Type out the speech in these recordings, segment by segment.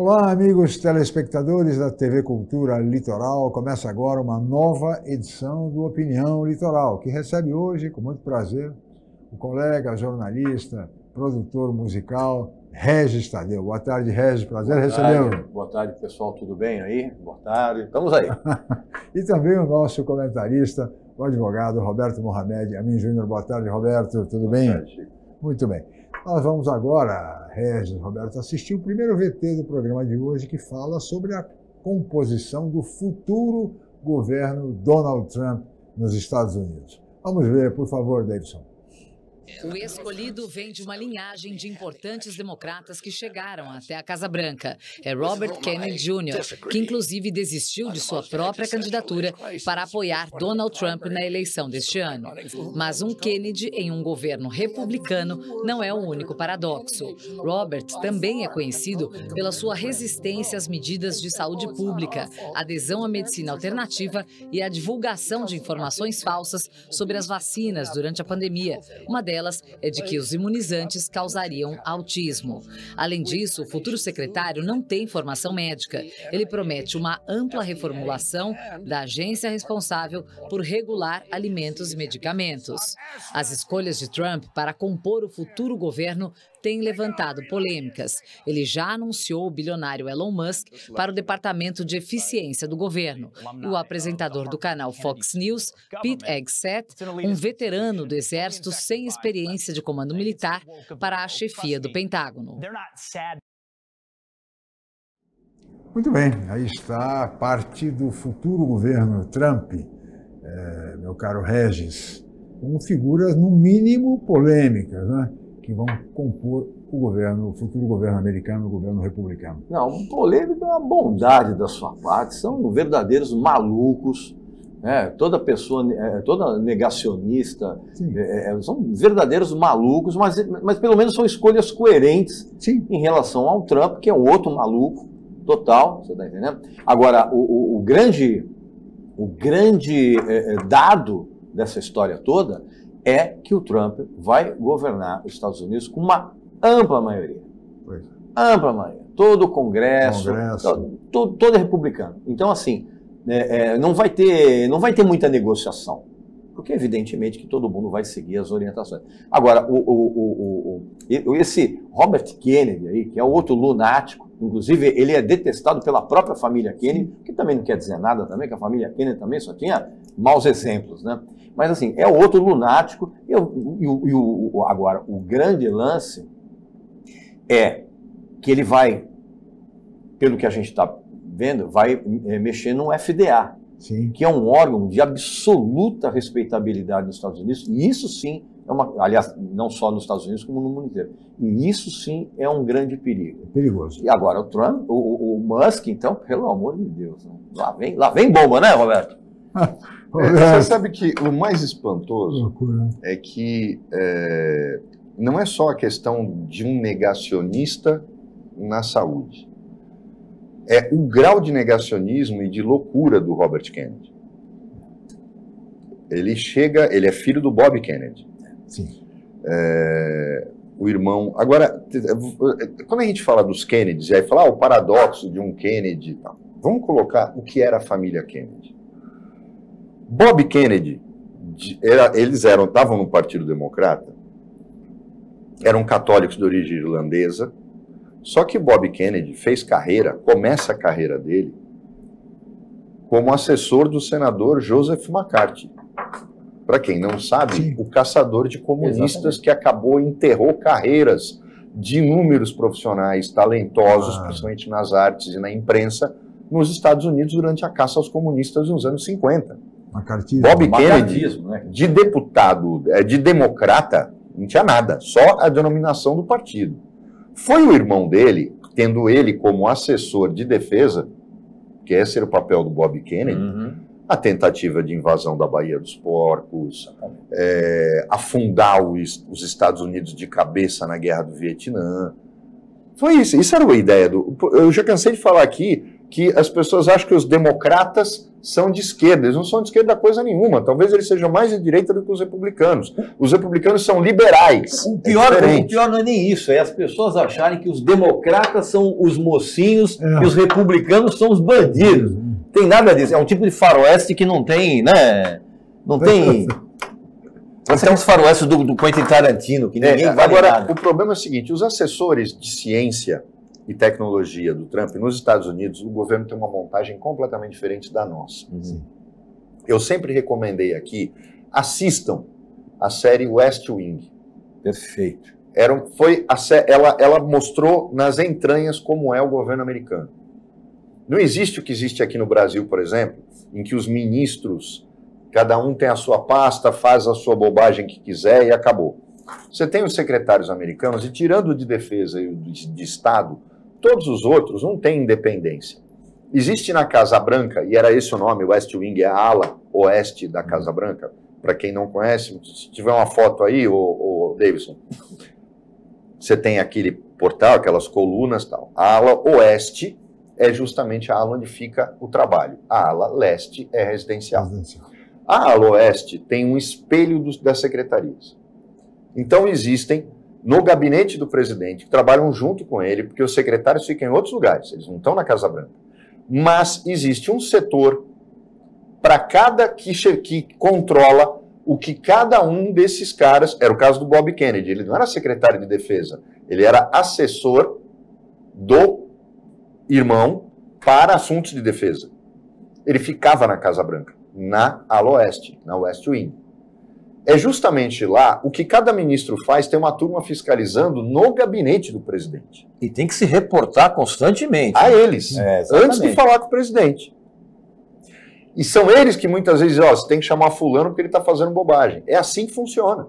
Olá, amigos telespectadores da TV Cultura Litoral. Começa agora uma nova edição do Opinião Litoral, que recebe hoje, com muito prazer, o colega, jornalista, produtor musical, Regis Tadeu. Boa tarde, Regis. Prazer recebê-lo. Boa tarde, pessoal. Tudo bem aí? Boa tarde. Estamos aí. E também o nosso comentarista, o advogado Roberto Mohamed Amin Júnior. Boa tarde, Roberto. Tudo bem? Boa tarde. Muito bem. Nós vamos agora, Regis, Roberto, assistir o primeiro VT do programa de hoje, que fala sobre a composição do futuro governo Donald Trump nos Estados Unidos. Vamos ver, por favor, Davidson. O escolhido vem de uma linhagem de importantes democratas que chegaram até a Casa Branca. É Robert Kennedy Jr., que inclusive desistiu de sua própria candidatura para apoiar Donald Trump na eleição deste ano. Mas um Kennedy em um governo republicano não é o único paradoxo. Robert também é conhecido pela sua resistência às medidas de saúde pública, adesão à medicina alternativa e à divulgação de informações falsas sobre as vacinas durante a pandemia. Uma delas é de que os imunizantes causariam autismo. Além disso, o futuro secretário não tem formação médica. Ele promete uma ampla reformulação da agência responsável por regular alimentos e medicamentos. As escolhas de Trump para compor o futuro governo têm levantado polêmicas. Ele já anunciou o bilionário Elon Musk para o Departamento de Eficiência do governo. E o apresentador do canal Fox News, Pete Hegseth, um veterano do Exército sem experiência de comando militar, para a chefia do Pentágono. Muito bem, aí está parte do futuro governo Trump, meu caro Regis, com figuras, no mínimo, polêmicas, né? Que vão compor o futuro governo americano, o governo republicano. Não, polêmica é uma bondade da sua parte, são verdadeiros malucos, né? Toda pessoa, toda negacionista, são verdadeiros malucos, mas pelo menos são escolhas coerentes. Sim. Em relação ao Trump, que é um outro maluco total, você está entendendo? Agora, o grande dado dessa história toda é que o Trump vai governar os Estados Unidos com uma ampla maioria. Pois. Ampla maioria. Todo o Congresso. Todo republicano. Então, assim, não vai ter muita negociação, porque evidentemente que todo mundo vai seguir as orientações. Agora, esse Robert Kennedy aí, que é outro lunático, inclusive ele é detestado pela própria família Kennedy, que também não quer dizer nada também, que a família Kennedy também só tinha maus exemplos, né? Mas assim, é outro lunático. Agora, o grande lance é que ele vai, pelo que a gente está vendo, vai mexer no FDA, sim, que é um órgão de absoluta respeitabilidade nos Estados Unidos, e isso sim aliás, não só nos Estados Unidos, como no mundo inteiro. E isso sim é um grande perigo. Perigoso. E agora o Trump, o Musk, então, pelo amor de Deus, né? Lá vem bomba, né, Roberto? Você sabe que o mais espantoso é que não é só a questão de um negacionista na saúde. É o grau de negacionismo e de loucura do Robert Kennedy. Ele é filho do Bob Kennedy. Sim. O irmão... Agora, quando a gente fala dos Kennedys, aí fala o paradoxo de um Kennedy e tal. Vamos colocar o que era a família Kennedy. Bob Kennedy, eles estavam no Partido Democrata, eram católicos de origem irlandesa, só que Bob Kennedy começa a carreira dele como assessor do senador Joseph McCarthy. Para quem não sabe, sim, o caçador de comunistas. Exatamente. Que enterrou carreiras de inúmeros profissionais talentosos, principalmente nas artes e na imprensa, nos Estados Unidos durante a caça aos comunistas nos anos 50. Bob Kennedy, né? De deputado, de democrata, não tinha nada, só a denominação do partido. Foi o irmão dele, tendo ele como assessor de defesa, que esse era o papel do Bob Kennedy, a tentativa de invasão da Baía dos Porcos, afundar os Estados Unidos de cabeça na Guerra do Vietnã. Foi isso, isso era a ideia do... Eu já cansei de falar aqui que as pessoas acham que os democratas são de esquerda. Eles não são de esquerda coisa nenhuma. Talvez eles sejam mais de direita do que os republicanos. Os republicanos são liberais. O pior não é nem isso, é as pessoas acharem que os democratas são os mocinhos e os republicanos são os bandidos. Tem nada disso. É um tipo de faroeste que não tem, né? Não tem... Nós temos faroestes do Quentin Tarantino, que ninguém vai Agora, nada. o problema é o seguinte, os assessores de ciência e tecnologia do Trump nos Estados Unidos, o governo tem uma montagem completamente diferente da nossa. Eu sempre recomendei aqui, assistam a série West Wing. Perfeito. Ela mostrou nas entranhas como é o governo americano. Não existe o que existe aqui no Brasil, por exemplo, em que os ministros, cada um tem a sua pasta, faz a sua bobagem que quiser e acabou. Você tem os secretários americanos, e tirando o de defesa e o de Estado, todos os outros não têm independência. Existe na Casa Branca, e era esse o nome, West Wing, é a ala oeste da Casa Branca. Para quem não conhece, se tiver uma foto aí, o Davidson, você tem aquele portal, aquelas colunas e tal. A ala oeste é justamente a ala onde fica o trabalho. A ala leste é residencial. A ala oeste tem um espelho das secretarias. Então existem, no gabinete do presidente, que trabalham junto com ele, porque os secretários ficam em outros lugares, eles não estão na Casa Branca. Mas existe um setor para cada que controla o que cada um desses caras... Era o caso do Bob Kennedy, ele não era secretário de defesa, ele era assessor do irmão para assuntos de defesa. Ele ficava na Casa Branca, na ala oeste, na West Wing. É justamente lá, o que cada ministro faz, tem uma turma fiscalizando no gabinete do presidente. E tem que se reportar constantemente. A eles, antes de falar com o presidente. E são eles que muitas vezes dizem, você tem que chamar fulano porque ele está fazendo bobagem. É assim que funciona.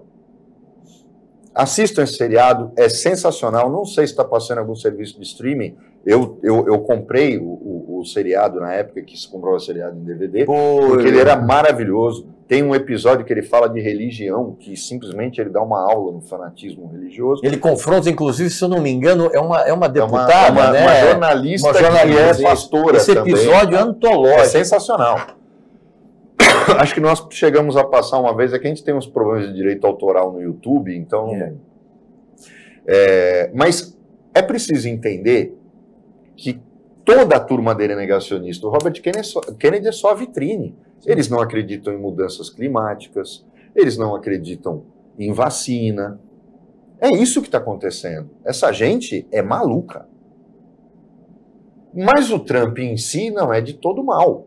Assistam esse seriado, é sensacional. Não sei se está passando algum serviço de streaming. Eu comprei o seriado na época que se comprou o seriado em DVD, porque ele era maravilhoso. Tem um episódio que ele fala de religião, que simplesmente ele dá uma aula no fanatismo religioso. Ele confronta, inclusive, se eu não me engano, é uma deputada, né? Uma jornalista que é pastora. Esse episódio é antológico. É sensacional. Acho que nós chegamos a passar uma vez, é que a gente tem uns problemas de direito autoral no YouTube, então... mas é preciso entender que toda a turma dele é negacionista. O Robert Kennedy é só a vitrine. Eles não acreditam em mudanças climáticas, eles não acreditam em vacina. É isso que está acontecendo. Essa gente é maluca. Mas o Trump em si não é de todo mal.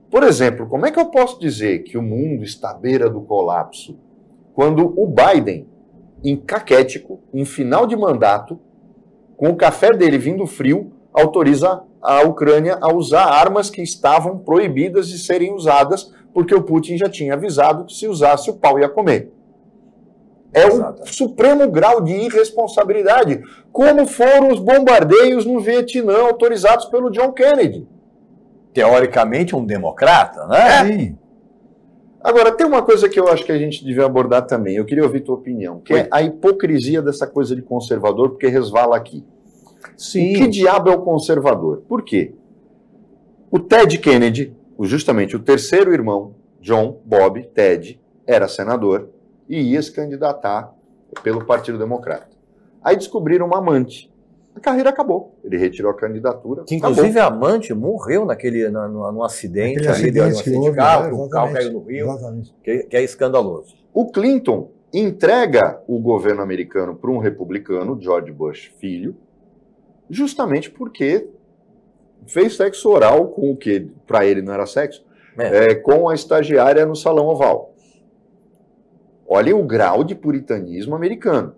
Por exemplo, como é que eu posso dizer que o mundo está à beira do colapso quando o Biden, em caquético, em final de mandato, com o café dele vindo frio, autoriza a Ucrânia a usar armas que estavam proibidas de serem usadas, porque o Putin já tinha avisado que se usasse o pau ia comer. É o supremo grau de irresponsabilidade, como foram os bombardeios no Vietnã autorizados pelo John Kennedy. Teoricamente um democrata, né? Sim. Agora, tem uma coisa que eu acho que a gente devia abordar também, eu queria ouvir tua opinião, que é a hipocrisia dessa coisa de conservador, porque resvala aqui. Sim. Que diabo é o conservador? Por quê? O Ted Kennedy, justamente o terceiro irmão, John, Bob, Ted, era senador e ia se candidatar pelo Partido Democrata. Aí descobriram uma amante. A carreira acabou. Ele retirou a candidatura. Que inclusive a amante morreu num acidente ali, deu um acidente de carro, o carro caiu no rio, que é escandaloso. O Clinton entrega o governo americano para um republicano, George Bush filho, justamente porque fez sexo oral com o que para ele não era sexo, com a estagiária no Salão Oval. Olha o grau de puritanismo americano.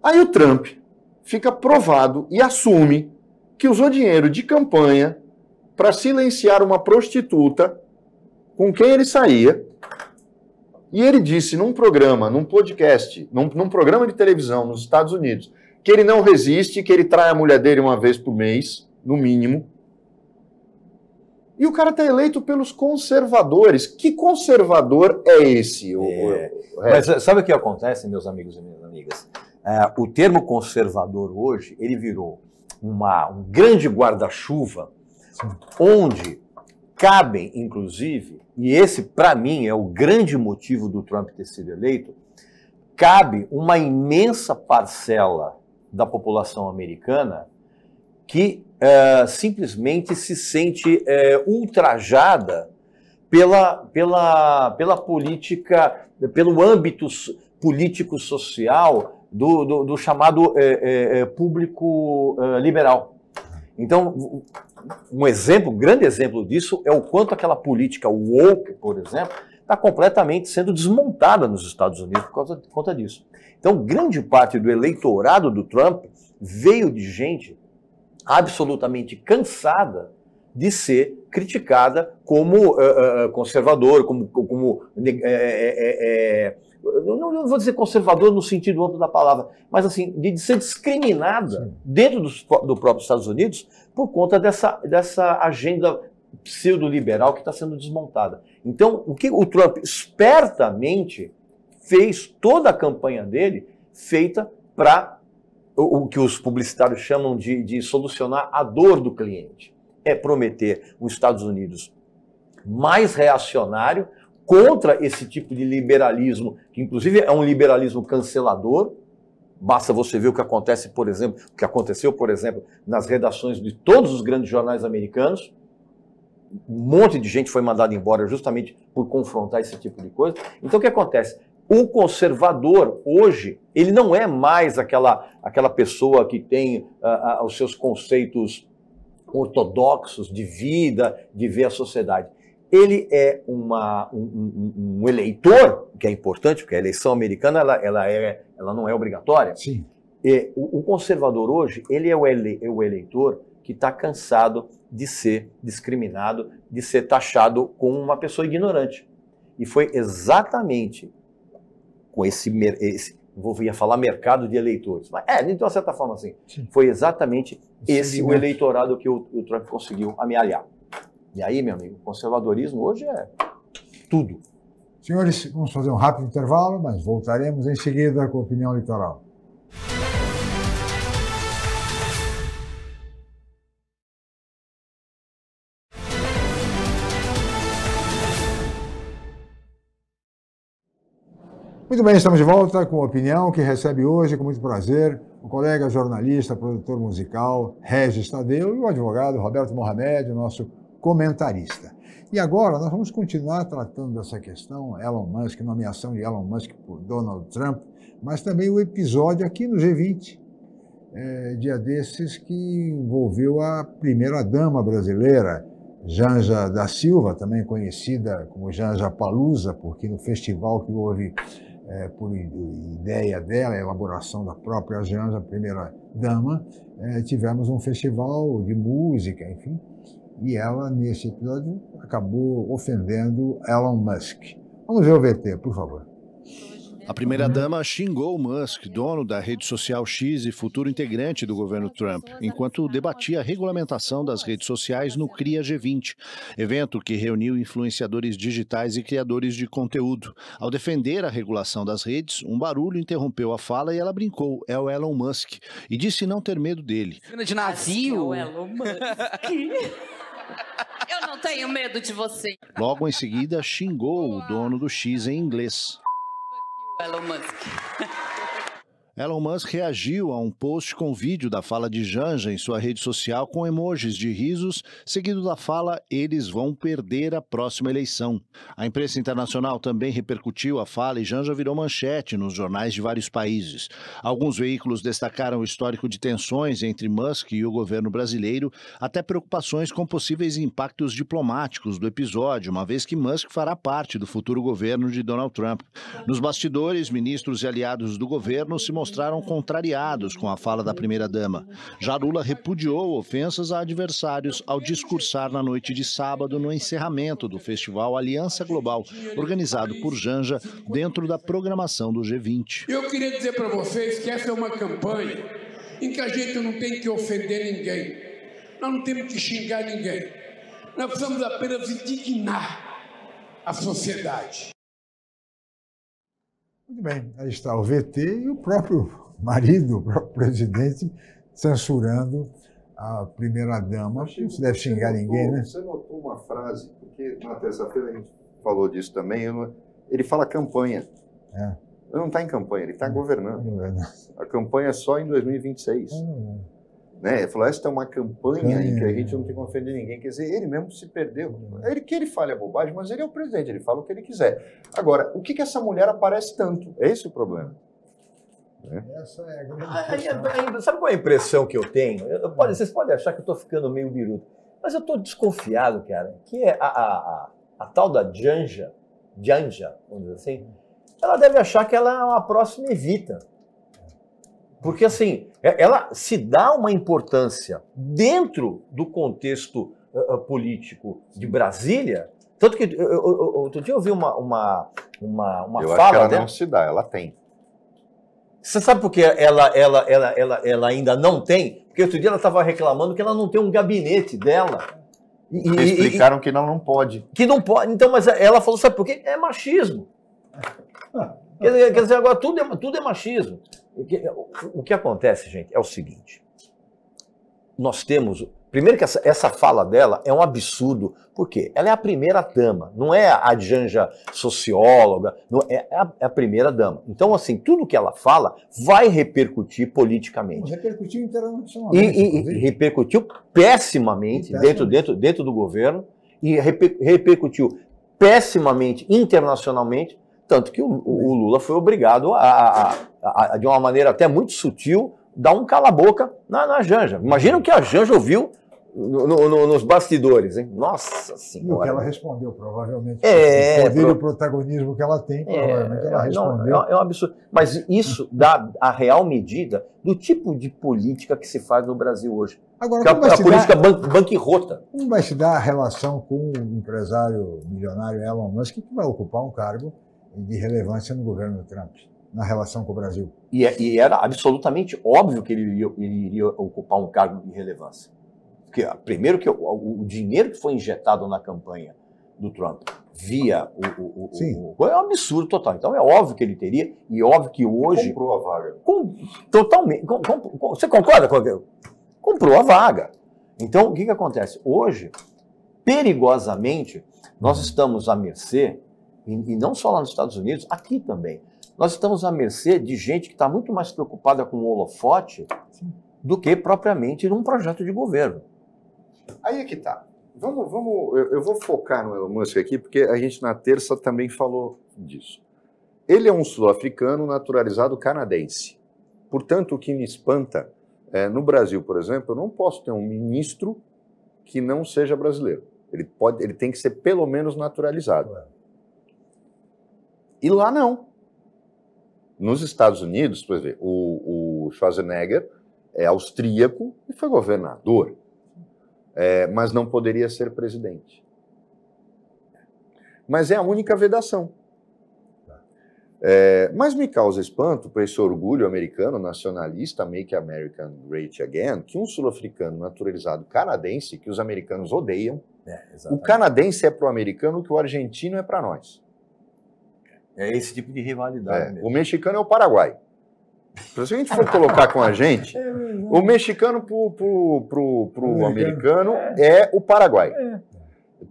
Aí o Trump fica provado e assume que usou dinheiro de campanha para silenciar uma prostituta com quem ele saía. E ele disse num programa, num podcast, num programa de televisão nos Estados Unidos, que ele não resiste, que ele trai a mulher dele uma vez por mês, no mínimo. E o cara está eleito pelos conservadores. Que conservador é esse? Mas sabe o que acontece, meus amigos e minhas amigas? O termo conservador hoje, ele virou um grande guarda-chuva, onde cabem, inclusive, e esse, para mim, é o grande motivo do Trump ter sido eleito, cabe uma imensa parcela da população americana que simplesmente se sente ultrajada pela política, pelo âmbito político-social do chamado público liberal. Então, um grande exemplo disso é o quanto aquela política woke, por exemplo, está completamente sendo desmontada nos Estados Unidos por conta disso. Então, grande parte do eleitorado do Trump veio de gente absolutamente cansada de ser criticada como conservador, não vou dizer conservador no sentido amplo da palavra, mas assim, de ser discriminada dentro do próprio Estados Unidos por conta dessa agenda pseudo-liberal que está sendo desmontada. Então, o que o Trump espertamente fez, toda a campanha dele, feita para o que os publicitários chamam de solucionar a dor do cliente. É prometer os Estados Unidos mais reacionário, contra esse tipo de liberalismo, que inclusive é um liberalismo cancelador. Basta você ver o que acontece, por exemplo, o que aconteceu, por exemplo, nas redações de todos os grandes jornais americanos. Um monte de gente foi mandada embora justamente por confrontar esse tipo de coisa. Então o que acontece? O conservador, hoje, ele não é mais aquela pessoa que tem os seus conceitos ortodoxos de vida, de ver a sociedade. Ele é um eleitor, que é importante, porque a eleição americana ela não é obrigatória. Sim. O conservador hoje, ele é o eleitor que está cansado de ser discriminado, de ser taxado como uma pessoa ignorante. E foi exatamente com ia falar mercado de eleitores, mas de uma certa forma assim, sim, foi exatamente o eleitorado que o Trump conseguiu amealhar. E aí, meu amigo, o conservadorismo hoje é tudo. Senhores, vamos fazer um rápido intervalo, mas voltaremos em seguida com a opinião litoral. Muito bem, estamos de volta com a opinião que recebe hoje, com muito prazer, o colega jornalista, produtor musical, Regis Tadeu, e o advogado Roberto Mohamed, nosso comentarista. E agora nós vamos continuar tratando dessa questão, Elon Musk, nomeação de Elon Musk por Donald Trump, mas também o episódio aqui no G20, dia desses, que envolveu a primeira-dama brasileira, Janja da Silva, também conhecida como Janja Palusa, porque no festival que houve por ideia dela, a elaboração da própria Janja, primeira-dama, tivemos um festival de música, enfim, e ela, nesse episódio, acabou ofendendo Elon Musk. Vamos ver o VT, por favor. A primeira-dama xingou Musk, dono da rede social X e futuro integrante do governo Trump, enquanto debatia a regulamentação das redes sociais no CRIA G20, evento que reuniu influenciadores digitais e criadores de conteúdo. Ao defender a regulação das redes, um barulho interrompeu a fala e ela brincou, é o Elon Musk, e disse não ter medo dele. De navio? Elon Musk. Eu não tenho medo de você. Logo em seguida, xingou o dono do X em inglês. Elon Musk. Elon Musk reagiu a um post com vídeo da fala de Janja em sua rede social com emojis de risos, seguido da fala "eles vão perder a próxima eleição". A imprensa internacional também repercutiu a fala e Janja virou manchete nos jornais de vários países. Alguns veículos destacaram o histórico de tensões entre Musk e o governo brasileiro, até preocupações com possíveis impactos diplomáticos do episódio, uma vez que Musk fará parte do futuro governo de Donald Trump. Nos bastidores, ministros e aliados do governo se mostraram contrariados com a fala da primeira-dama. Já Lula repudiou ofensas a adversários ao discursar na noite de sábado no encerramento do festival Aliança Global, organizado por Janja dentro da programação do G20. Eu queria dizer para vocês que essa é uma campanha em que a gente não tem que ofender ninguém. Nós não temos que xingar ninguém. Nós precisamos apenas indignar a sociedade. Muito bem, aí está o VT e o próprio marido, o próprio presidente, censurando a primeira-dama, não se deve xingar ninguém, né? Você notou uma frase, porque na terça-feira a gente falou disso também, ele fala campanha. É. Ele não está em campanha, ele está governando. A campanha é só em 2026. Né? Ele falou, esta é uma campanha em que a gente não tem que ofender ninguém. Quer dizer, ele mesmo se perdeu. Que ele fale a bobagem, mas ele é o presidente, ele fala o que ele quiser. Agora, o que essa mulher aparece tanto? É esse o problema. Essa é a grande Sabe qual é a impressão que eu tenho? Vocês podem achar que eu estou ficando meio biruta, mas eu estou desconfiado, cara, que é a tal da Janja, vamos dizer assim, ela deve achar que ela é uma próxima Evita. Porque, assim, ela se dá uma importância dentro do contexto político de Brasília, tanto que outro dia eu vi uma eu fala acho que ela dela. não se dá, ela tem. Você sabe por que ela ainda não tem? Porque outro dia ela estava reclamando que ela não tem um gabinete dela. Explicaram que não pode. Que não pode. Então, mas ela falou, sabe por quê? É machismo. Quer dizer, agora tudo é machismo. O que acontece, gente, é o seguinte. Nós temos... Primeiro que essa fala dela é um absurdo. Por quê? Ela é a primeira dama, não é a Janja socióloga, é a primeira dama. Então, assim, tudo que ela fala vai repercutir politicamente. Repercutiu internacionalmente. E repercutiu pessimamente dentro do governo e repercutiu pessimamente internacionalmente, tanto que o Lula foi obrigado a, de uma maneira até muito sutil, dar um cala-boca na Janja. Imagina o que a Janja ouviu nos bastidores, hein? Nossa Senhora. E o que ela respondeu, provavelmente. O poder e o protagonismo que ela tem, provavelmente ela respondeu. É um absurdo. Mas isso dá a real medida do tipo de política que se faz no Brasil hoje. Agora, que é a política banquirrota. Como vai se dar a relação com o empresário milionário Elon Musk, que vai ocupar um cargo de relevância no governo do Trump, na relação com o Brasil? E era absolutamente óbvio que ele iria ocupar um cargo de relevância. Porque, primeiro, que o dinheiro que foi injetado na campanha do Trump via é um absurdo total. Então, é óbvio que ele teria, e óbvio que hoje... Comprou a vaga. Totalmente. Você concorda com aquilo? Comprou a vaga. Então, o que acontece? Hoje, perigosamente, nós estamos à mercê, e não só lá nos Estados Unidos, aqui também, nós estamos à mercê de gente que está muito mais preocupada com o holofote do que propriamente num projeto de governo. Aí é que tá. Eu vou focar no Elon Musk aqui, porque a gente na terça também falou disso. Ele é um sul-africano naturalizado canadense. Portanto, o que me espanta, no Brasil, por exemplo, eu não posso ter um ministro que não seja brasileiro. Ele tem que ser pelo menos naturalizado. E lá não. Nos Estados Unidos, por exemplo, o Schwarzenegger é austríaco e foi governador, mas não poderia ser presidente. Mas é a única vedação. Mas me causa espanto, por esse orgulho americano, nacionalista, Make America Great Again, que um sul-africano naturalizado canadense, que os americanos odeiam, o canadense é para o americano o que o argentino é para nós. É esse tipo de rivalidade mesmo. O mexicano é o Paraguai. Se a gente for colocar com a gente, o mexicano pro americano é o Paraguai.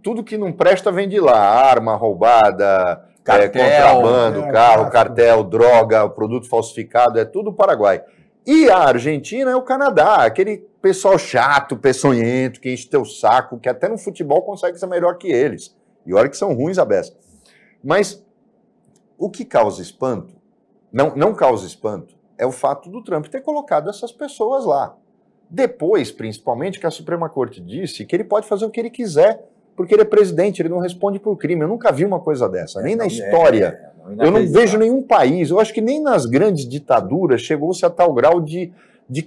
Tudo que não presta vem de lá. Arma roubada, contrabando, carro, cartel, droga, produto falsificado, é tudo Paraguai. E a Argentina é o Canadá, aquele pessoal chato, peçonhento, que enche teu saco, que até no futebol consegue ser melhor que eles. E olha que são ruins a beça. Mas o que causa espanto, não causa espanto, é o fato do Trump ter colocado essas pessoas lá. Depois, principalmente, que a Suprema Corte disse que ele pode fazer o que ele quiser, porque ele é presidente, ele não responde por crime. Eu nunca vi uma coisa dessa, nem na história. Eu não vejo nenhum país, eu acho que nem nas grandes ditaduras chegou-se a tal grau de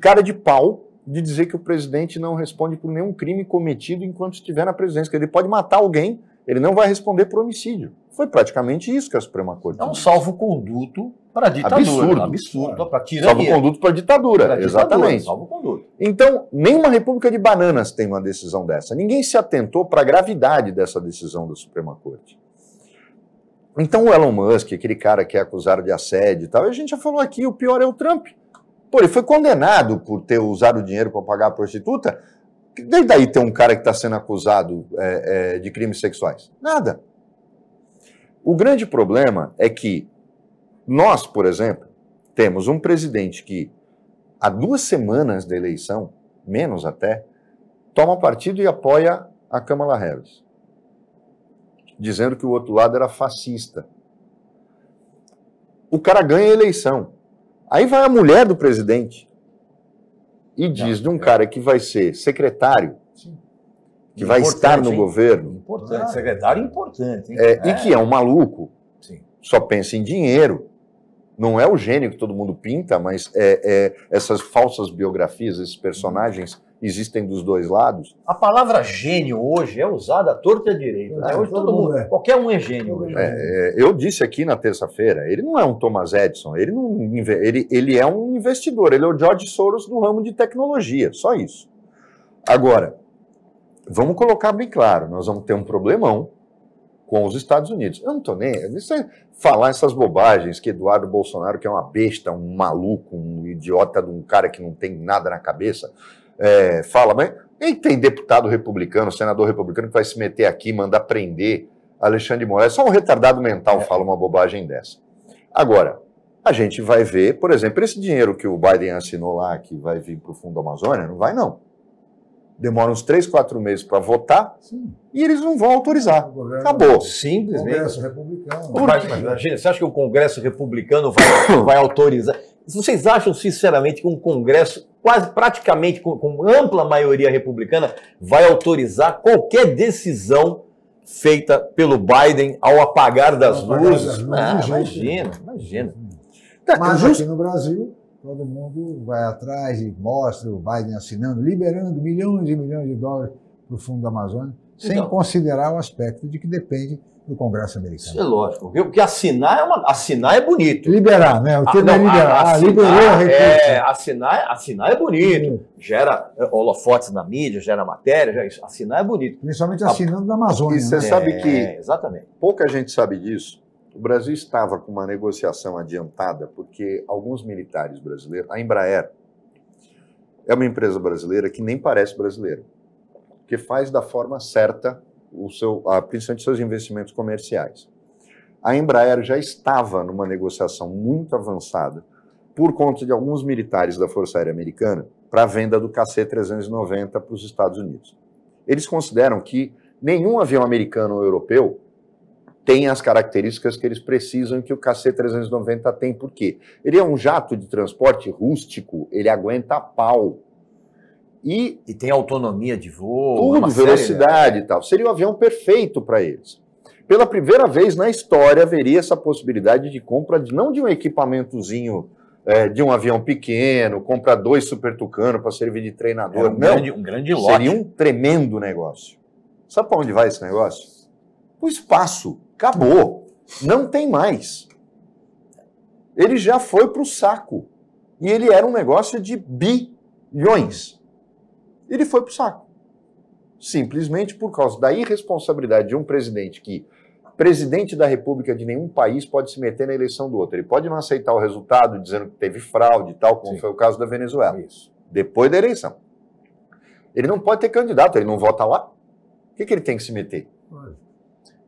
cara de pau de dizer que o presidente não responde por nenhum crime cometido enquanto estiver na presidência. Que ele pode matar alguém, ele não vai responder por homicídio. Foi praticamente isso que a Suprema Corte disse. É um salvo-conduto para a ditadura. Absurdo. Para tirania. Salvo-conduto para a ditadura, exatamente. Salvo-conduto. Então, nenhuma república de bananas tem uma decisão dessa. Ninguém se atentou para a gravidade dessa decisão da Suprema Corte. Então, o Elon Musk, aquele cara que é acusado de assédio e tal, a gente já falou aqui, o pior é o Trump. Pô, ele foi condenado por ter usado o dinheiro para pagar a prostituta. E daí tem um cara que está sendo acusado de crimes sexuais? Nada. O grande problema é que nós, por exemplo, temos um presidente que, há 2 semanas da eleição, menos até, toma partido e apoia a Kamala Harris, dizendo que o outro lado era fascista. O cara ganha a eleição. Aí vai a mulher do presidente e diz de um cara que vai ser secretário, que vai estar no governo. Importante, secretário importante. Hein? E que é um maluco, Sim. só pensa em dinheiro. Não é o gênio que todo mundo pinta, mas essas falsas biografias, esses personagens existem dos dois lados. A palavra gênio hoje é usada à torta e à direita. Né? Hoje todo mundo, qualquer um é gênio. Hoje. Eu disse aqui na terça-feira, ele não é um Thomas Edison, ele é um investidor, ele é o George Soros do ramo de tecnologia, só isso. Agora, vamos colocar bem claro, nós vamos ter um problemão com os Estados Unidos. Eu não estou nem... falar essas bobagens que Eduardo Bolsonaro, que é uma besta, um maluco, um idiota de um cara que não tem nada na cabeça, fala, mas e tem deputado republicano, senador republicano que vai se meter aqui, mandar prender Alexandre de Moraes. Só um retardado mental fala uma bobagem dessa. Agora, a gente vai ver, por exemplo, esse dinheiro que o Biden assinou lá, que vai vir para o Fundo Amazônia, não vai não. Demora uns 3, 4 meses para votar. Sim. E eles não vão autorizar. Acabou. Simplesmente. Congresso republicano. Imagina, você acha que o Congresso republicano vai autorizar? Vocês acham, sinceramente, que um Congresso praticamente com ampla maioria republicana vai autorizar qualquer decisão feita pelo Biden ao apagar das luzes? Imagina. Mas aqui no Brasil, todo mundo vai atrás e mostra o Biden assinando, liberando milhões e milhões de dólares para o Fundo da Amazônia, sem considerar o aspecto de que depende do Congresso americano. Isso é lógico, viu? Porque assinar é bonito. Liberar, né? O termo é liberar. Liberou a recurso. Assinar é bonito. Gera holofotes na mídia, gera matéria, assinar é bonito. Principalmente assinando na Amazônia. E você sabe que exatamente. Pouca gente sabe disso. O Brasil estava com uma negociação adiantada porque alguns militares brasileiros, a Embraer é uma empresa brasileira que nem parece brasileira, que faz da forma certa principalmente seus investimentos comerciais. A Embraer já estava numa negociação muito avançada por conta de alguns militares da Força Aérea Americana para a venda do KC-390 para os Estados Unidos. Eles consideram que nenhum avião americano ou europeu tem as características que eles precisam e que o KC-390 tem. Por quê? Ele é um jato de transporte rústico, ele aguenta pau. E tem autonomia de voo. Tudo, velocidade e tal. Seria o avião perfeito para eles. Pela primeira vez na história haveria essa possibilidade de compra, não de um equipamentozinho de um avião pequeno, compra 2 Super Tucano para servir de treinador. Um grande lote. Seria um tremendo negócio. Sabe para onde vai esse negócio? O espaço. Acabou. Não tem mais. Ele já foi para o saco. E ele era um negócio de bilhões. Ele foi para o saco. Simplesmente por causa da irresponsabilidade de um presidente que, presidente da República de nenhum país, pode se meter na eleição do outro. Ele pode não aceitar o resultado, dizendo que teve fraude e tal, como foi o caso da Venezuela. Isso. Depois da eleição. Ele não pode ter candidato, ele não vota lá. O que ele tem que se meter?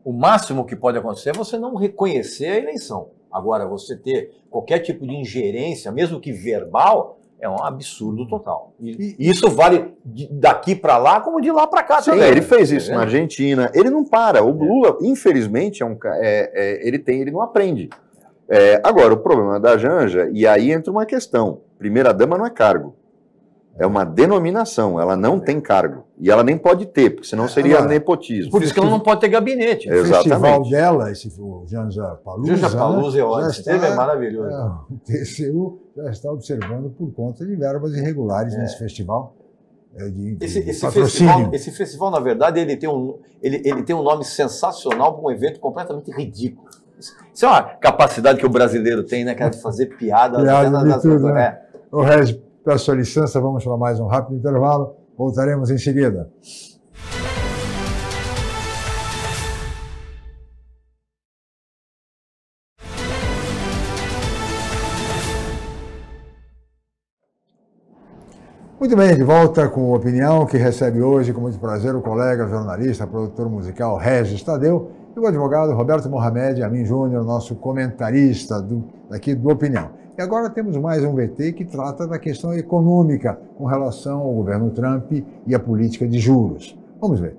O máximo que pode acontecer é você não reconhecer a eleição. Agora, você ter qualquer tipo de ingerência, mesmo que verbal, é um absurdo total. E isso vale daqui para lá como de lá para cá também. Ele fez isso na Argentina. Ele não para. O Lula, infelizmente, ele não aprende. Agora, o problema da Janja, e aí entra uma questão. Primeira-dama não é cargo. É uma denominação, ela não tem cargo. E ela nem pode ter, porque senão seria nepotismo. Por isso que ela não pode ter gabinete. O festival dela, o Janja Palusa. Janja Palusa é ótimo, é maravilhoso. O TCU já está observando por conta de verbas irregulares nesse festival. Esse festival, na verdade, ele tem um nome sensacional para um evento completamente ridículo. Isso é uma capacidade que o brasileiro tem, né, cara, de fazer piada. De tudo, né? O Regis, peço sua licença, vamos para mais um rápido intervalo. Voltaremos em seguida. Muito bem, de volta com a opinião que recebe hoje, com muito prazer, o colega, jornalista, produtor musical Regis Tadeu e o advogado Roberto Mohamed Amin Júnior, nosso comentarista daqui do Opinião. E agora temos mais um VT que trata da questão econômica com relação ao governo Trump e a política de juros. Vamos ver.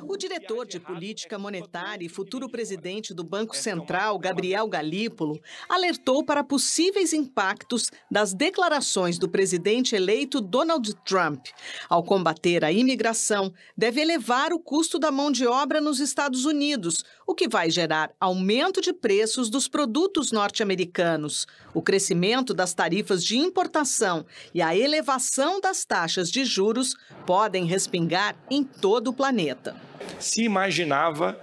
O diretor de política monetária e futuro presidente do Banco Central, Gabriel Galípolo, alertou para possíveis impactos das declarações do presidente eleito Donald Trump. Ao combater a imigração, deve elevar o custo da mão de obra nos Estados Unidos, o que vai gerar aumento de preços dos produtos norte-americanos. O crescimento das tarifas de importação e a elevação das taxas de juros podem respingar em todo o planeta. Se imaginava,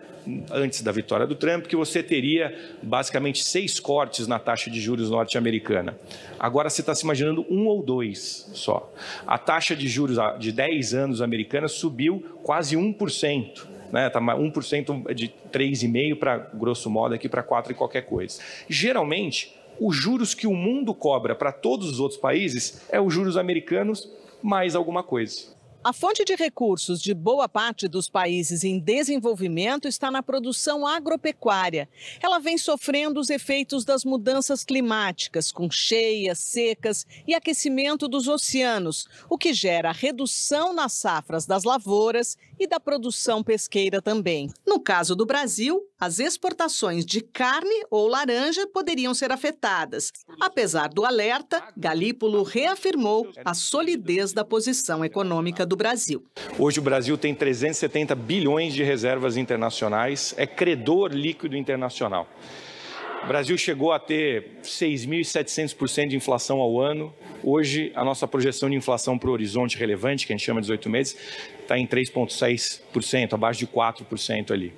antes da vitória do Trump, que você teria basicamente 6 cortes na taxa de juros norte-americana. Agora você está se imaginando 1 ou 2 só. A taxa de juros de 10 anos americana subiu quase 1%. Tá 1% de 3,5% para, grosso modo, aqui para 4% e qualquer coisa. Geralmente, os juros que o mundo cobra para todos os outros países é os juros americanos mais alguma coisa. A fonte de recursos de boa parte dos países em desenvolvimento está na produção agropecuária. Ela vem sofrendo os efeitos das mudanças climáticas, com cheias, secas e aquecimento dos oceanos, o que gera redução nas safras das lavouras e da produção pesqueira também. No caso do Brasil, as exportações de carne ou laranja poderiam ser afetadas. Apesar do alerta, Galípolo reafirmou a solidez da posição econômica do Brasil. Hoje o Brasil tem 370 bilhões de reservas internacionais, é credor líquido internacional. O Brasil chegou a ter 6.700% de inflação ao ano. Hoje, a nossa projeção de inflação para o horizonte relevante, que a gente chama de 18 meses, está em 3,6%, abaixo de 4% ali.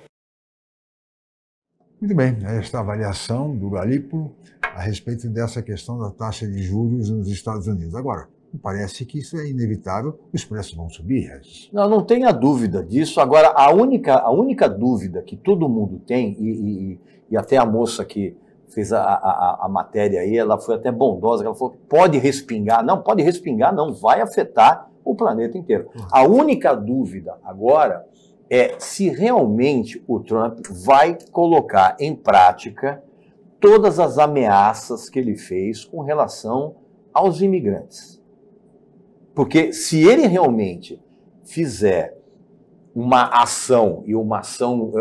Muito bem, esta avaliação do Galípolo a respeito dessa questão da taxa de juros nos Estados Unidos. Agora, me parece que isso é inevitável, os preços vão subir, Regis. Não tenha dúvida disso. Agora, a única dúvida que todo mundo tem, e até a moça que fez a matéria aí, ela foi até bondosa, ela falou que pode respingar. Não, pode respingar, não vai afetar o planeta inteiro. A única dúvida agora é se realmente o Trump vai colocar em prática todas as ameaças que ele fez com relação aos imigrantes. Porque se ele realmente fizer uma ação, e uma ação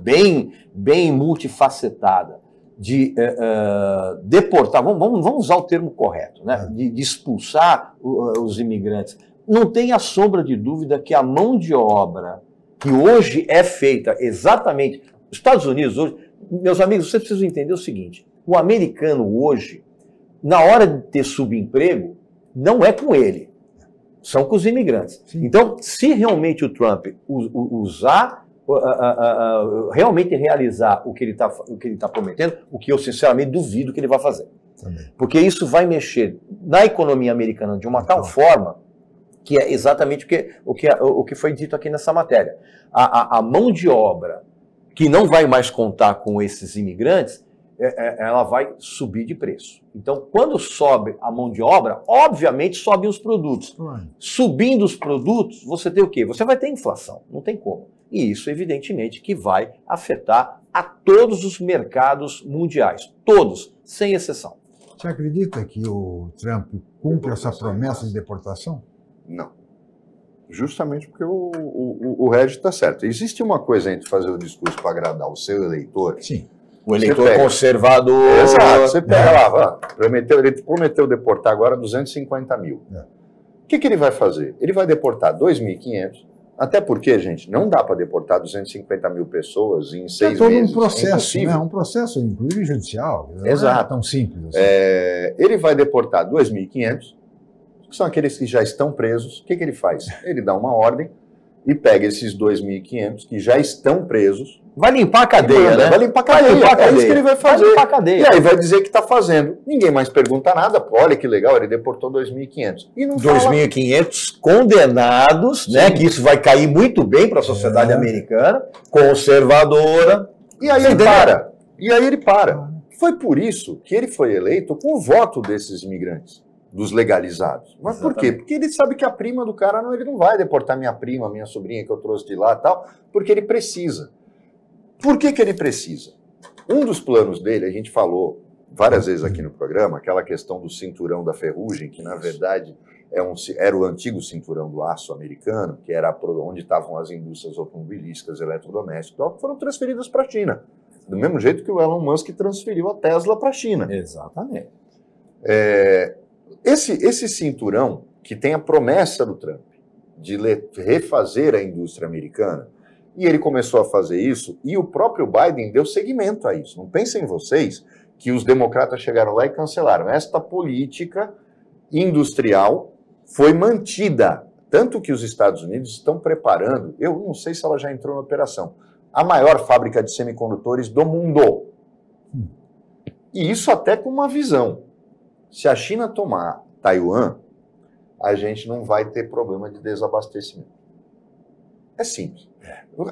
bem multifacetada, de deportar, vamos usar o termo correto, né? De expulsar os imigrantes, não tenha sombra de dúvida que a mão de obra que hoje é feita exatamente... Os Estados Unidos hoje... Meus amigos, vocês precisam entender o seguinte, o americano hoje, na hora de ter subemprego, não é com ele, são com os imigrantes. Sim. Então, se realmente o Trump realmente realizar o que ele está prometendo, o que eu sinceramente duvido que ele vai fazer. Também. Porque isso vai mexer na economia americana de uma tal forma que é exatamente o que foi dito aqui nessa matéria. A mão de obra que não vai mais contar com esses imigrantes, ela vai subir de preço. Então, quando sobe a mão de obra, obviamente sobem os produtos. Subindo os produtos, você tem o quê? Você vai ter inflação, não tem como. E isso, evidentemente, que vai afetar a todos os mercados mundiais, todos, sem exceção. Você acredita que o Trump cumpre essa promessa de deportação? Não. Justamente porque o Regis está certo. Existe uma coisa entre fazer o discurso para agradar o seu eleitor. Sim. O eleitor conservador. Exato. Você pega lá, ele prometeu deportar agora 250 mil. O que ele vai fazer? Ele vai deportar 2.500. Até porque, gente, não dá para deportar 250 mil pessoas em 6 meses. É todo um processo, né? Um processo, inclusive judicial. Exato. Não é tão simples assim. Ele vai deportar 2.500. Que são aqueles que já estão presos. O que ele faz? Ele dá uma ordem e pega esses 2.500 que já estão presos. Vai limpar a cadeia, né? Vai limpar a cadeia. É isso que ele vai fazer. Vai limpar a cadeia. E aí vai dizer que está fazendo. Ninguém mais pergunta nada. Pô, olha que legal, ele deportou 2.500. E não 2.500 condenados, né? Que isso vai cair muito bem para a sociedade americana, conservadora. E aí ele para. Foi por isso que ele foi eleito com o voto desses imigrantes. dos legalizados. Mas por quê? Porque ele sabe que a prima do cara, ele não vai deportar minha prima, minha sobrinha que eu trouxe de lá e tal, porque ele precisa. Por que ele precisa? Um dos planos dele, a gente falou várias vezes aqui no programa, aquela questão do cinturão da ferrugem, que na verdade era o antigo cinturão do aço americano, que era onde estavam as indústrias automobilísticas, eletrodomésticas, que foram transferidas para a China. Do mesmo jeito que o Elon Musk transferiu a Tesla para a China. Exatamente. Esse cinturão, que tem a promessa do Trump de refazer a indústria americana, e ele começou a fazer isso, e o próprio Biden deu seguimento a isso. Não pensem vocês que os democratas chegaram lá e cancelaram. Esta política industrial foi mantida, tanto que os Estados Unidos estão preparando, eu não sei se ela já entrou na operação, a maior fábrica de semicondutores do mundo. E isso até com uma visão. Se a China tomar Taiwan, a gente não vai ter problema de desabastecimento. É simples.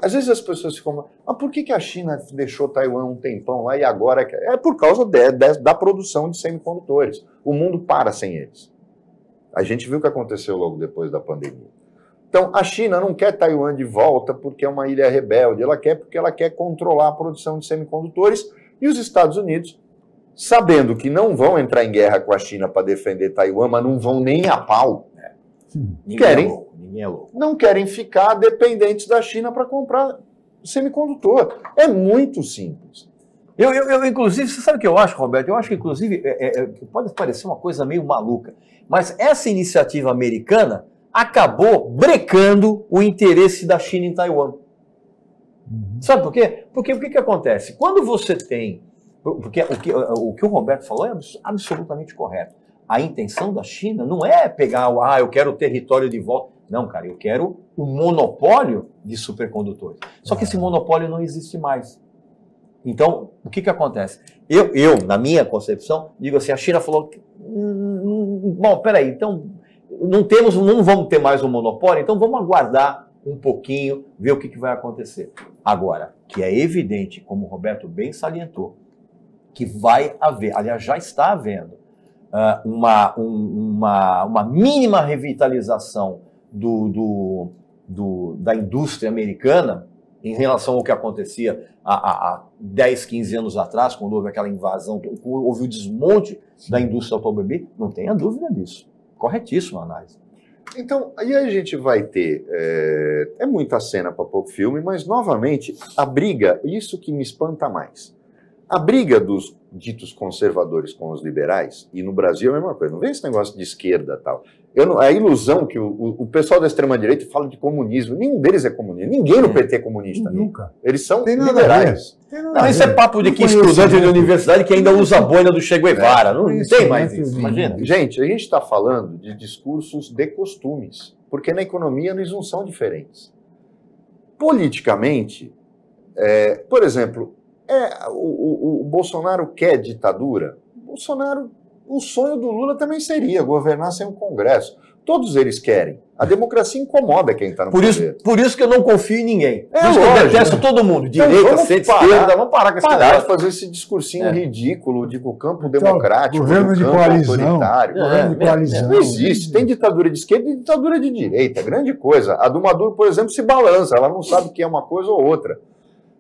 Às vezes as pessoas ficam, mas por que a China deixou Taiwan um tempão lá e agora... É por causa da produção de semicondutores. O mundo para sem eles. A gente viu o que aconteceu logo depois da pandemia. Então, a China não quer Taiwan de volta porque é uma ilha rebelde. Ela quer porque ela quer controlar a produção de semicondutores. E os Estados Unidos, sabendo que não vão entrar em guerra com a China para defender Taiwan, mas não vão nem a pau, Ninguém é louco. Não querem ficar dependentes da China para comprar semicondutor. É muito simples. Eu, inclusive, você sabe o que eu acho, Roberto? Eu acho que, inclusive, pode parecer uma coisa meio maluca, mas essa iniciativa americana acabou brecando o interesse da China em Taiwan. Sabe por quê? Porque o que acontece? Quando você tem... Porque o que o Roberto falou é absolutamente correto. A intenção da China não é pegar, eu quero o território de volta. Não, cara, eu quero o monopólio de supercondutores. Só que esse monopólio não existe mais. Então, o que acontece? Eu, na minha concepção, digo assim, a China falou, bom, peraí, então não vamos ter mais um monopólio, então vamos aguardar um pouquinho, ver o que vai acontecer. Agora, que é evidente, como o Roberto bem salientou, que vai haver, aliás, já está havendo, uma mínima revitalização da indústria americana em relação ao que acontecia há 10, 15 anos atrás, quando houve aquela invasão, houve o desmonte da indústria automobilística, não tenha dúvida disso. Corretíssima a análise. Então, aí a gente vai ter... É muita cena para pouco filme, mas, novamente, a briga, isso que me espanta mais. A briga dos ditos conservadores com os liberais, e no Brasil é a mesma coisa, não vem esse negócio de esquerda e tal. A ilusão que o pessoal da extrema-direita fala de comunismo, nenhum deles é comunista, ninguém no PT é comunista. Nunca. Eles são liberais. Não, isso é papo de que estudante de universidade que ainda usa a boina do Che Guevara, não tem mais isso, imagina. Gente, a gente está falando de discursos de costumes, porque na economia eles não são diferentes. Politicamente, por exemplo, o Bolsonaro quer ditadura? O sonho do Lula também seria governar sem um Congresso. Todos eles querem. A democracia incomoda quem está no poder. Por isso que eu não confio em ninguém. Por isso que eu detesto todo mundo. Direita, centro-esquerda, vamos parar com esse parar de fazer esse discursinho ridículo de que o campo democrático, governo de coalizão, autoritário. Governo de coalizão. Não existe. Tem ditadura de esquerda e ditadura de direita. Grande coisa. A do Maduro, por exemplo, se balança. Ela não sabe que é uma coisa ou outra.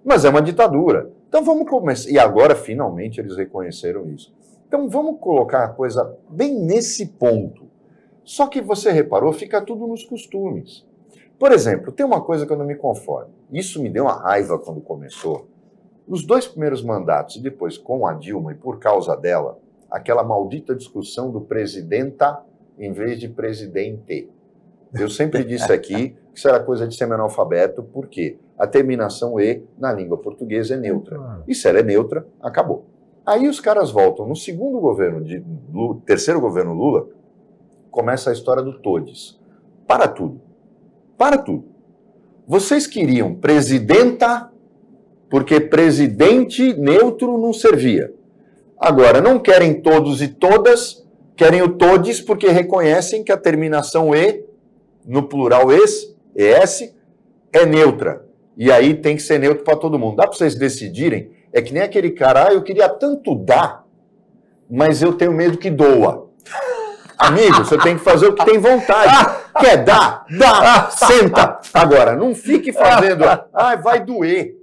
Mas é uma ditadura. Então vamos começar. E agora, finalmente, eles reconheceram isso. Então vamos colocar a coisa bem nesse ponto. Só que você reparou, fica tudo nos costumes. Por exemplo, tem uma coisa que eu não me conformo. Isso me deu uma raiva quando começou. Nos 2 primeiros mandatos e depois com a Dilma, e por causa dela, aquela maldita discussão do presidenta em vez de presidente. Eu sempre disse aqui que isso era coisa de semi-analfabeto, porque a terminação E na língua portuguesa é neutra. E se ela é neutra, acabou. Aí os caras voltam. No segundo governo, terceiro governo Lula, começa a história do todes. Para tudo. Para tudo. Vocês queriam presidenta porque presidente neutro não servia. Agora, não querem todos e todas, querem o todes porque reconhecem que a terminação E, no plural ES, é neutra. E aí tem que ser neutro para todo mundo. Dá para vocês decidirem? É que nem aquele cara, eu queria tanto dar, mas eu tenho medo que doa. Amigo, você tem que fazer o que tem vontade. Quer dar? Dá! Senta! Agora, não fique fazendo, vai doer.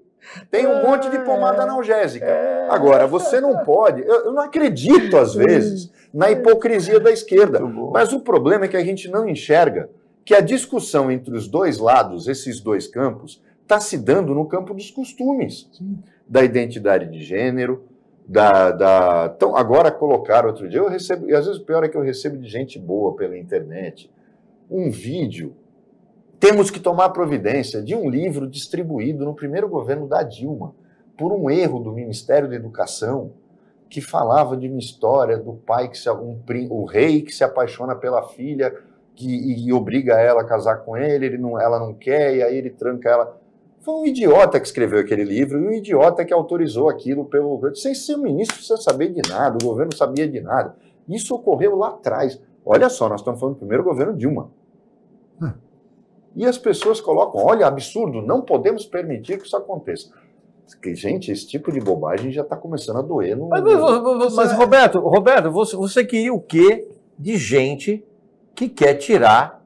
Tem um monte de pomada analgésica. Agora, você não pode... Eu não acredito, às vezes, na hipocrisia da esquerda. Mas o problema é que a gente não enxerga que a discussão entre os dois lados, esses dois campos, está se dando no campo dos costumes, da identidade de gênero, Então, agora colocaram outro dia, eu recebo, e às vezes o pior é que eu recebo de gente boa pela internet, um vídeo, temos que tomar providência, de um livro distribuído no primeiro governo da Dilma, por um erro do Ministério da Educação, que falava de uma história do pai, o rei que se apaixona pela filha, e obriga ela a casar com ele, ela não quer, e aí ele tranca ela. Foi um idiota que escreveu aquele livro, e um idiota que autorizou aquilo sem ser o ministro, sem saber de nada, o governo não sabia de nada. Isso ocorreu lá atrás. Olha só, nós estamos falando do primeiro governo Dilma. E as pessoas colocam, olha, absurdo, não podemos permitir que isso aconteça. Porque, gente, esse tipo de bobagem já está começando a doer. Mas Roberto, você queria o quê de gente que quer tirar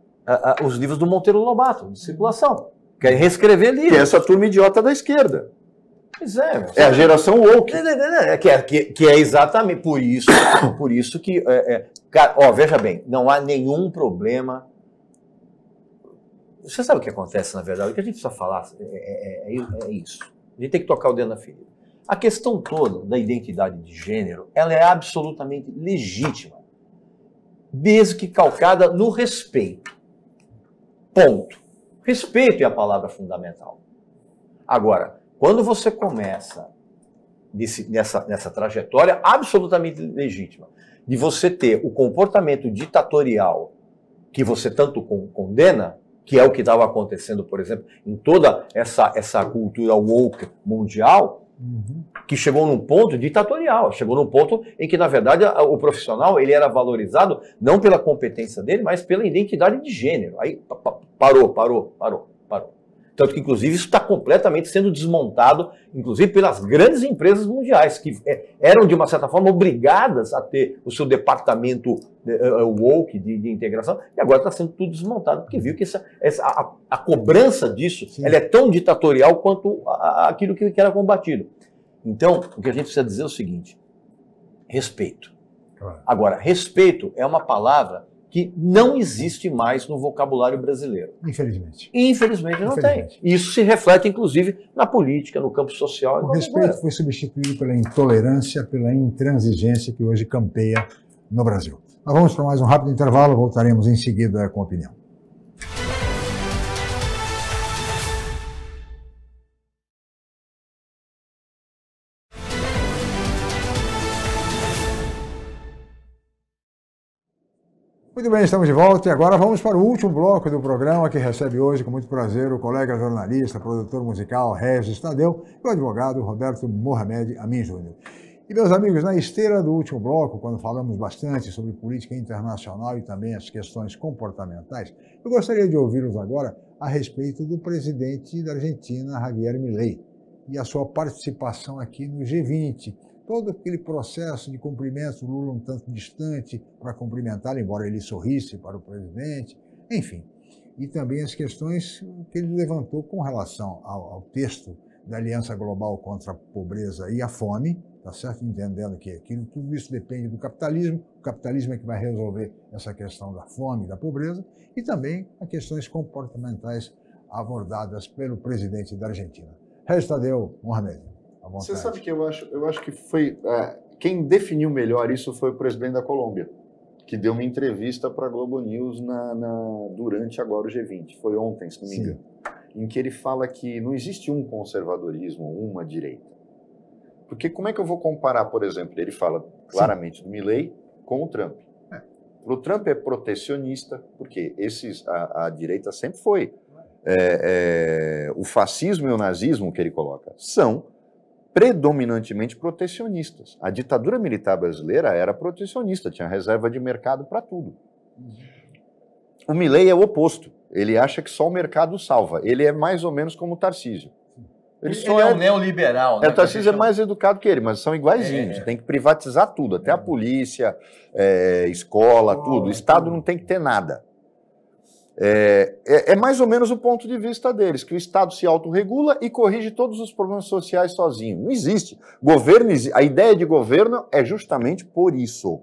os livros do Monteiro Lobato, de circulação? Quer reescrever livros. Que é essa turma idiota da esquerda. Pois é. É a geração woke. Que é exatamente por isso que... Cara, veja bem, não há nenhum problema. Você sabe o que acontece, na verdade? O que a gente precisa falar é isso. A gente tem que tocar o dedo na ferida. A questão toda da identidade de gênero, ela é absolutamente legítima. Desde que calcada no respeito. Ponto. Respeito é a palavra fundamental. Agora, quando você começa nessa trajetória absolutamente legítima, de você ter o comportamento ditatorial que você tanto condena, que é o que estava acontecendo, por exemplo, em toda essa cultura woke mundial, que chegou num ponto ditatorial, chegou num ponto em que, na verdade, o profissional ele era valorizado não pela competência dele, mas pela identidade de gênero. Aí parou. Tanto que, inclusive, isso está completamente sendo desmontado, inclusive pelas grandes empresas mundiais, que eram, de uma certa forma, obrigadas a ter o seu departamento woke de integração, e agora está sendo tudo desmontado, porque viu que a cobrança disso ela é tão ditatorial quanto aquilo que era combatido. Então, o que a gente precisa dizer é o seguinte: respeito. Claro. Agora, respeito é uma palavra que não existe mais no vocabulário brasileiro. Infelizmente. Infelizmente não tem. Isso se reflete, inclusive, na política, no campo social. O respeito foi substituído pela intolerância, pela intransigência que hoje campeia no Brasil. Nós vamos para mais um rápido intervalo, voltaremos em seguida com a opinião. Muito bem, estamos de volta e agora vamos para o último bloco do programa que recebe hoje, com muito prazer, o colega jornalista, produtor musical Regis Tadeu e o advogado Roberto Mohamed Amin Júnior. E, meus amigos, na esteira do último bloco, quando falamos bastante sobre política internacional e também as questões comportamentais, eu gostaria de ouvi-los agora a respeito do presidente da Argentina, Javier Milei, e a sua participação aqui no G20. Todo aquele processo de cumprimento, Lula um tanto distante para cumprimentar, embora ele sorrisse para o presidente, enfim. E também as questões que ele levantou com relação ao texto da Aliança Global contra a Pobreza e a Fome, tá certo? Entendendo que tudo isso depende do capitalismo, o capitalismo é que vai resolver essa questão da fome e da pobreza, e também as questões comportamentais abordadas pelo presidente da Argentina. Regis Tadeu Mohamed. Você sabe que eu acho que foi... quem definiu melhor isso foi o presidente da Colômbia, que deu uma entrevista para a Globo News durante agora o G20. Foi ontem, se não me engano. Em que ele fala que não existe um conservadorismo, uma direita. Porque como é que eu vou comparar, por exemplo, ele fala claramente do Milei com o Trump. O Trump é protecionista, porque a direita sempre foi. O fascismo e o nazismo que ele coloca são predominantemente protecionistas. A ditadura militar brasileira era protecionista, tinha reserva de mercado para tudo. O Milei é o oposto. Ele acha que só o mercado salva. Ele é mais ou menos como o Tarcísio. Ele é um neoliberal. O Tarcísio é mais educado que ele, mas são iguaizinhos. Tem que privatizar tudo, até a polícia, escola, tudo. O Estado não tem que ter nada. É mais ou menos o ponto de vista deles, que o Estado se autorregula e corrige todos os problemas sociais sozinho. Não existe. A ideia de governo é justamente por isso.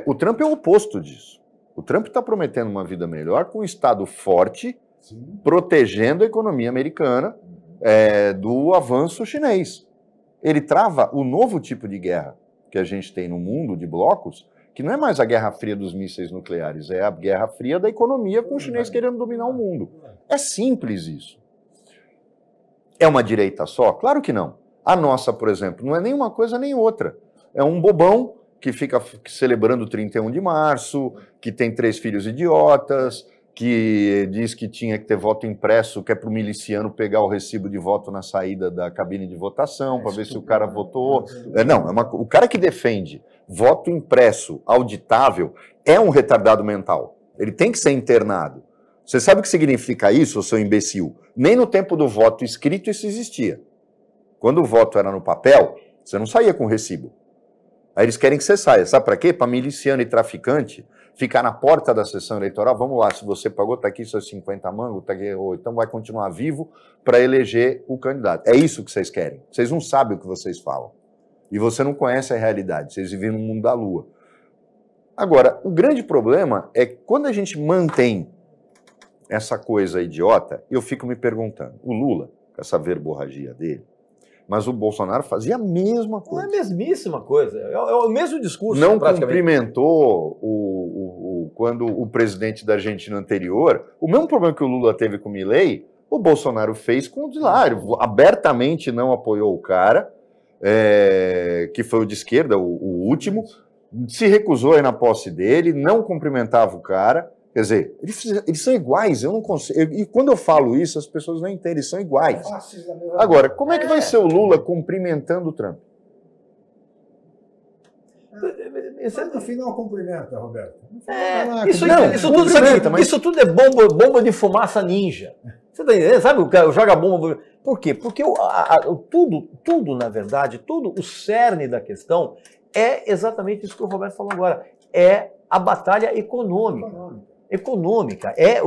O Trump é o oposto disso. O Trump está prometendo uma vida melhor com um Estado forte, protegendo a economia americana do avanço chinês. Ele trava o novo tipo de guerra que a gente tem no mundo de blocos, que não é mais a Guerra Fria dos mísseis nucleares, é a Guerra Fria da economia com o chinês querendo dominar o mundo. É simples isso. É uma direita só? Claro que não. A nossa, por exemplo, não é nem uma coisa nem outra. É um bobão que fica celebrando o 31 de março, que tem 3 filhos idiotas, que diz que tinha que ter voto impresso, que é para o miliciano pegar o recibo de voto na saída da cabine de votação, para ver se o cara votou. O cara que defende voto impresso, auditável, é um retardado mental. Ele tem que ser internado. Você sabe o que significa isso, seu imbecil? Nem no tempo do voto escrito isso existia. Quando o voto era no papel, você não saía com recibo. Aí eles querem que você saia. Sabe para quê? Para miliciano e traficante ficar na porta da sessão eleitoral. Vamos lá, se você pagou, tá aqui seus 50 mangos, tá aqui, ou então vai continuar vivo para eleger o candidato. É isso que vocês querem. Vocês não sabem o que vocês falam. E você não conhece a realidade. Vocês vivem no mundo da lua. Agora, o grande problema é que quando a gente mantém essa coisa idiota, eu fico me perguntando, o Lula, com essa verborragia dele, mas o Bolsonaro fazia a mesma coisa. É a mesmíssima coisa, é o mesmo discurso. Não cumprimentou quando o presidente da Argentina anterior, o mesmo problema que o Lula teve com o Milei, o Bolsonaro fez com o de lá, abertamente não apoiou o cara, que foi o de esquerda, o último, se recusou aí na posse dele, não cumprimentava o cara. Quer dizer, eles são iguais, eu não consigo. E quando eu falo isso, as pessoas não entendem, eles são iguais. Agora, como é que vai ser o Lula cumprimentando o Trump? No final cumprimenta, Roberto. Isso tudo é bomba de fumaça ninja. Você tá entendendo? Sabe o cara joga bomba? Por quê? Porque tudo, na verdade, o cerne da questão é exatamente isso que o Roberto falou agora. É a batalha econômica.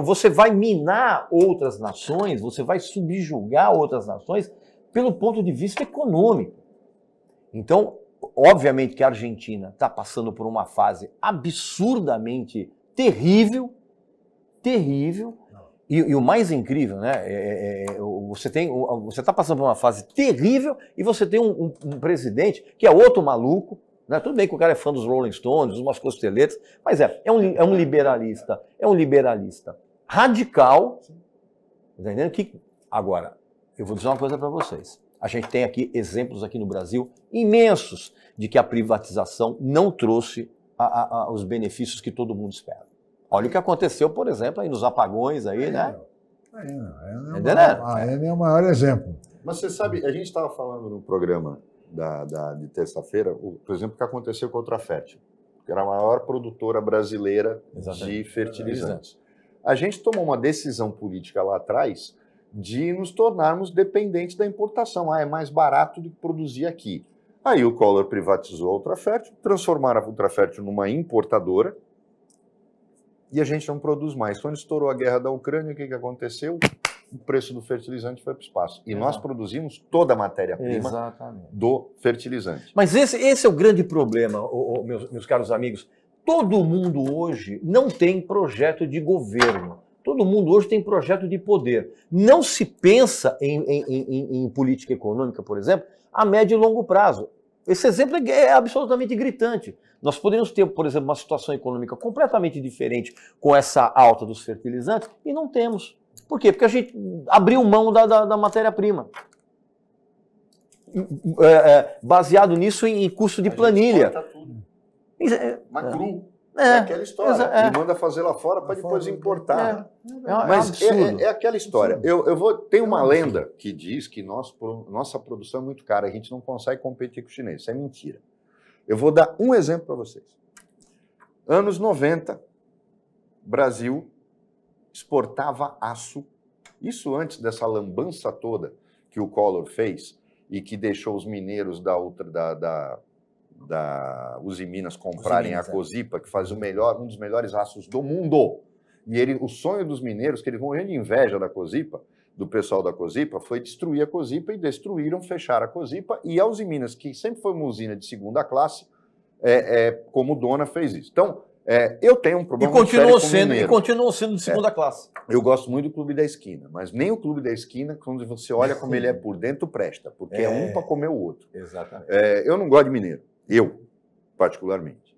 Você vai minar outras nações, você vai subjugar outras nações pelo ponto de vista econômico. Então, obviamente que a Argentina está passando por uma fase absurdamente terrível, e o mais incrível, né? Você está passando por uma fase terrível e você tem um presidente que é outro maluco. Tudo bem que o cara é fã dos Rolling Stones, umas costeletas, mas é um liberalista radical, tá entendendo? Agora, eu vou dizer uma coisa para vocês. A gente tem aqui exemplos aqui no Brasil imensos de que a privatização não trouxe os benefícios que todo mundo espera. Olha o que aconteceu, por exemplo, aí nos apagões aí, né? A Eni é o maior exemplo. Mas você sabe, a gente estava falando no programa de terça-feira, por exemplo, o que aconteceu com a Ultrafértil, que era a maior produtora brasileira de fertilizantes. A gente tomou uma decisão política lá atrás de nos tornarmos dependentes da importação. É mais barato do que produzir aqui. Aí o Collor privatizou a Ultrafértil, transformaram a Ultrafértil numa importadora e a gente não produz mais. Quando estourou a guerra da Ucrânia, o que aconteceu? O preço do fertilizante foi para o espaço. E nós produzimos toda a matéria-prima do fertilizante. Mas esse é o grande problema, meus caros amigos. Todo mundo hoje não tem projeto de governo. Todo mundo hoje tem projeto de poder. Não se pensa em política econômica, por exemplo, a médio e longo prazo. Esse exemplo é absolutamente gritante. Nós podemos ter, por exemplo, uma situação econômica completamente diferente com essa alta dos fertilizantes e não temos. Por quê? Porque a gente abriu mão da matéria-prima. Baseado nisso em custo de planilha. Mas cru. É aquela história. Ele manda fazer lá fora para depois importar. Mas é aquela história. Tem uma lenda que diz que nossa produção é muito cara, a gente não consegue competir com o chinês. Isso é mentira. Eu vou dar um exemplo para vocês. Anos 90, Brasil exportava aço, isso antes dessa lambança toda que o Collor fez e que deixou os mineiros da Uzi Minas comprarem a Cozipa, que faz um dos melhores aços do mundo. E o sonho dos mineiros, que eles morreram de inveja da Cozipa, do pessoal da Cozipa, foi destruir a Cozipa, e destruíram, fecharam a Cozipa, e a Uzi Minas, que sempre foi uma usina de segunda classe, como dona, fez isso. Então, eu tenho um problema muito sério com o mineiro. E continuam sendo de segunda classe. Eu gosto muito do Clube da Esquina, mas nem o Clube da Esquina, quando você olha como ele é por dentro, presta, porque é um para comer o outro. Exatamente. Eu não gosto de mineiro, eu, particularmente.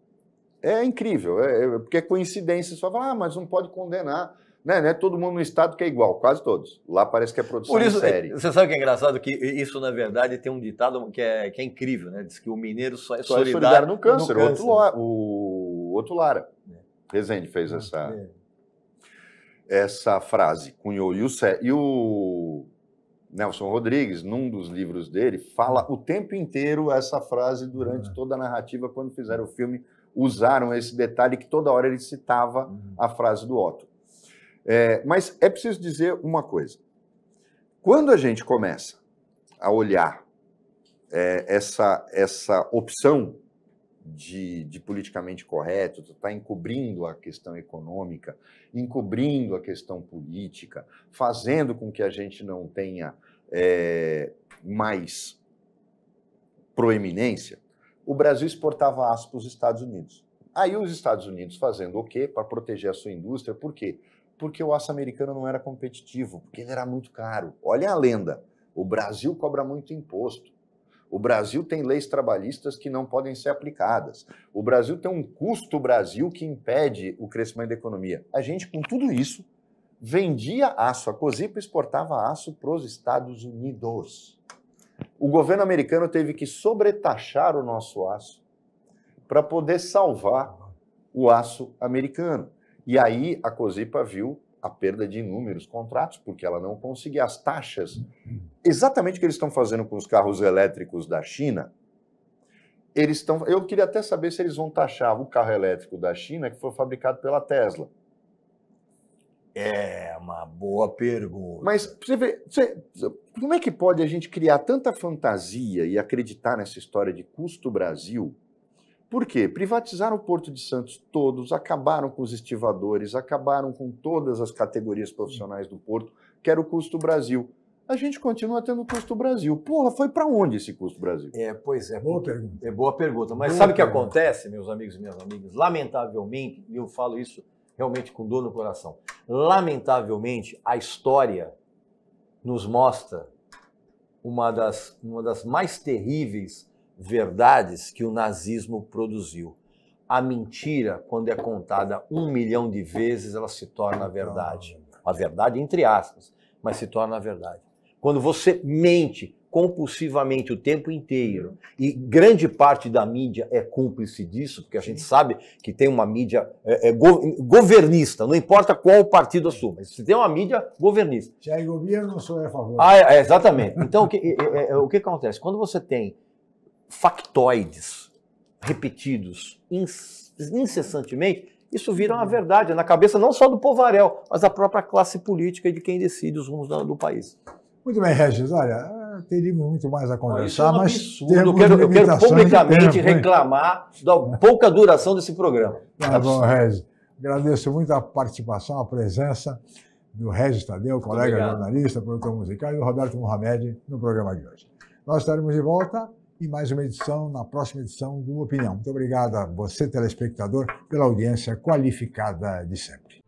É incrível, porque é coincidência, só fala, mas não pode condenar. Não é todo mundo no estado que é igual, quase todos. Lá parece que é produção Por isso, em série. você sabe o que é engraçado? Que isso, na verdade, tem um ditado que é incrível, né? Diz que o mineiro só é solidário no câncer. O outro Lara. Rezende fez essa frase, cunhou. E o Nelson Rodrigues, num dos livros dele, fala o tempo inteiro essa frase durante toda a narrativa. Quando fizeram o filme, usaram esse detalhe que toda hora ele citava a frase do Otto. Mas é preciso dizer uma coisa. Quando a gente começa a olhar essa opção de politicamente correto, está encobrindo a questão econômica, encobrindo a questão política, fazendo com que a gente não tenha mais proeminência, o Brasil exportava aço para os Estados Unidos. Aí os Estados Unidos fazendo o quê? Para proteger a sua indústria. Por quê? Porque o aço americano não era competitivo, porque ele era muito caro. Olha a lenda, o Brasil cobra muito imposto. O Brasil tem leis trabalhistas que não podem ser aplicadas. O Brasil tem um custo Brasil que impede o crescimento da economia. A gente, com tudo isso, vendia aço. A Cozipa exportava aço para os Estados Unidos. O governo americano teve que sobretaxar o nosso aço para poder salvar o aço americano. E aí a Cozipa viu a perda de inúmeros contratos, porque ela não conseguia as taxas. Exatamente o que eles estão fazendo com os carros elétricos da China, eu queria até saber se eles vão taxar o carro elétrico da China que foi fabricado pela Tesla. É uma boa pergunta. Mas você vê, como é que pode a gente criar tanta fantasia e acreditar nessa história de custo Brasil? Por quê? Privatizaram o Porto de Santos todos, acabaram com os estivadores, acabaram com todas as categorias profissionais do Porto, que era o custo Brasil. A gente continua tendo o custo Brasil. Porra, foi para onde esse custo Brasil? Pois é. Boa pergunta. É boa pergunta. Mas Boa sabe o que pergunta. acontece, meus amigos e minhas amigas? Lamentavelmente, e eu falo isso realmente com dor no coração, lamentavelmente, a história nos mostra uma das mais terríveis verdades que o nazismo produziu. A mentira, quando é contada 1 milhão de vezes, ela se torna verdade. A verdade, entre aspas, mas se torna verdade. Quando você mente compulsivamente o tempo inteiro, e grande parte da mídia é cúmplice disso, porque a gente sabe que tem uma mídia governista, não importa qual partido assuma, mas se tem uma mídia governista. Se é governo, sou a favor. Exatamente. Então, o que acontece? Quando você tem factoides repetidos incessantemente, isso vira uma verdade na cabeça não só do povaréu, mas da própria classe política e de quem decide os rumos do país. Muito bem, Regis. Olha, teríamos muito mais a conversar, Isso é um mas absurdo. temos Eu quero limitações de publicamente tempo, hein? reclamar da pouca duração desse programa. Tá bom, Regis. Agradeço muito a participação, a presença do Regis Tadeu, colega obrigado. jornalista, produtor musical, e do Roberto Mohamed no programa de hoje. Nós estaremos de volta em mais uma edição, na próxima edição do Opinião. Muito obrigado a você, telespectador, pela audiência qualificada de sempre.